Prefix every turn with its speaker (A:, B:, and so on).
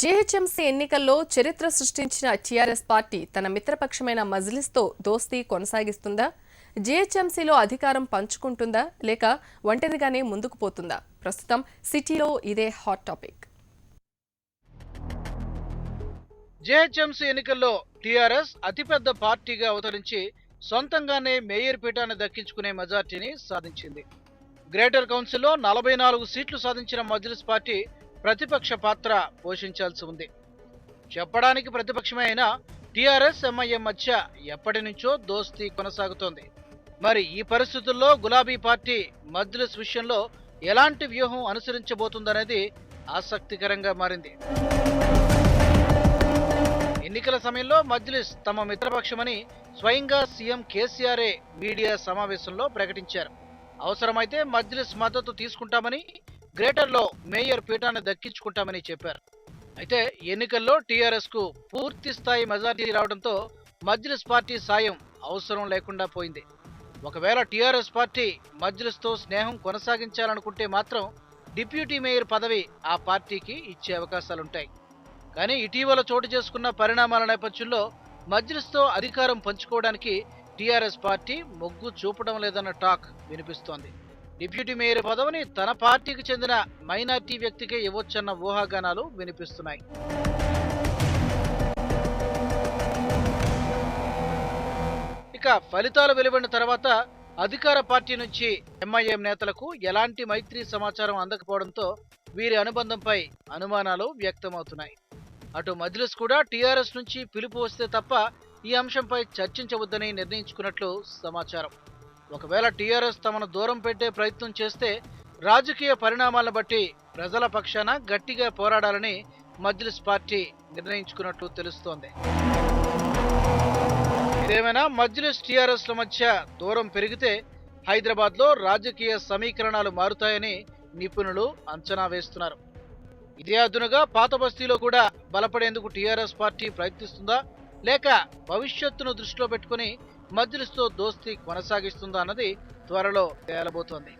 A: GHMC ఎన్నికల్లో చరిత్ర సృష్టించిన టీఆర్ఎస్ పార్టీ తన మిత్రపక్షమైన మజ్లిస్తో దోస్తీ కొనసాగిస్తుందా? జీహెచ్ఎంసీలో అధికారం పంచుకుంటుందా లేక ఒంటరిగానే ముందుకు పోతుందా? ప్రస్తుతం సిటీలో ఇదే హాట్ టాపిక్.
B: జీహెచ్ఎంసీ ఎన్నికల్లో టీఆర్ఎస్ అతిపెద్ద పార్టీగా అవతరించి సొంతంగానే మేయర్ పీఠాన్ని దక్కించుకునే మెజార్టీని సాధించింది. గ్రేటర్ కౌన్సిల్లో 44 సీట్లు సాధించిన మజ్లిస్ పార్టీ ప్రతిపక్ష పాత్ర పోషించాల్సి ఉంది. చెప్పడానికి ప్రతిపక్షమే అయినా టీఆర్ఎస్ ఎంఐఎం మధ్య ఎప్పటి నుంచో దోస్తీ కొనసాగుతోంది. మరి ఈ పరిస్థితుల్లో గులాబీ పార్టీ మజ్లిస్ విషయంలో ఎలాంటి వ్యూహం అనుసరించబోతుందనేది ఆసక్తికరంగా మారింది. ఎన్నికల సమయంలో మజ్లిస్ తమ మిత్రపక్షమని స్వయంగా సీఎం కేసీఆరే మీడియా సమావేశంలో ప్రకటించారు. అవసరమైతే మజ్లిస్ మద్దతు తీసుకుంటామని, గ్రేటర్లో మేయర్ పీఠాన్ని దక్కించుకుంటామని చెప్పారు. అయితే ఎన్నికల్లో టీఆర్ఎస్ కు పూర్తి స్థాయి మెజార్టీ రావడంతో మజ్లిస్ పార్టీ సాయం అవసరం లేకుండా పోయింది. ఒకవేళ టీఆర్ఎస్ పార్టీ మజ్లిస్తో స్నేహం కొనసాగించాలనుకుంటే మాత్రం డిప్యూటీ మేయర్ పదవి ఆ పార్టీకి ఇచ్చే అవకాశాలుంటాయి. కానీ ఇటీవల చోటు చేసుకున్న పరిణామాల నేపథ్యంలో మజ్లిస్తో అధికారం పంచుకోవడానికి టీఆర్ఎస్ పార్టీ మొగ్గు చూపడం లేదన్న టాక్ వినిపిస్తోంది. డిప్యూటీ మేయర్ పదవిని తన పార్టీకి చెందిన మైనార్టీ వ్యక్తికే ఇవ్వొచ్చన్న ఊహాగానాలు వినిపిస్తున్నాయి. ఇక ఫలితాలు వెలువడిన తర్వాత అధికార పార్టీ నుంచి ఎంఐఎం నేతలకు ఎలాంటి మైత్రి సమాచారం అందకపోవడంతో వీరి అనుబంధంపై అనుమానాలు వ్యక్తమవుతున్నాయి. అటు మజ్లిస్ కూడా టీఆర్ఎస్ నుంచి పిలుపు వస్తే తప్ప ఈ అంశంపై చర్చించవద్దని నిర్ణయించుకున్నట్లు సమాచారం. ఒకవేళ టీఆర్ఎస్ తమను దూరం పెట్టే ప్రయత్నం చేస్తే రాజకీయ పరిణామాలను బట్టి ప్రజల పక్షాన గట్టిగా పోరాడాలని మజ్లిస్ పార్టీ నిర్ణయించుకున్నట్లు తెలుస్తోంది. ఇదేమైనా మజ్లిస్ టీఆర్ఎస్ల మధ్య దూరం పెరిగితే హైదరాబాద్లో రాజకీయ సమీకరణాలు మారుతాయని నిపుణులు అంచనా వేస్తున్నారు. ఇదే అదునుగా పాత బస్తీలో కూడా బలపడేందుకు టీఆర్ఎస్ పార్టీ ప్రయత్నిస్తుందా లేక భవిష్యత్తును దృష్టిలో పెట్టుకుని మజ్లిస్తో దోస్తీ కొనసాగిస్తుందా అన్నది త్వరలో తేలబోతోంది.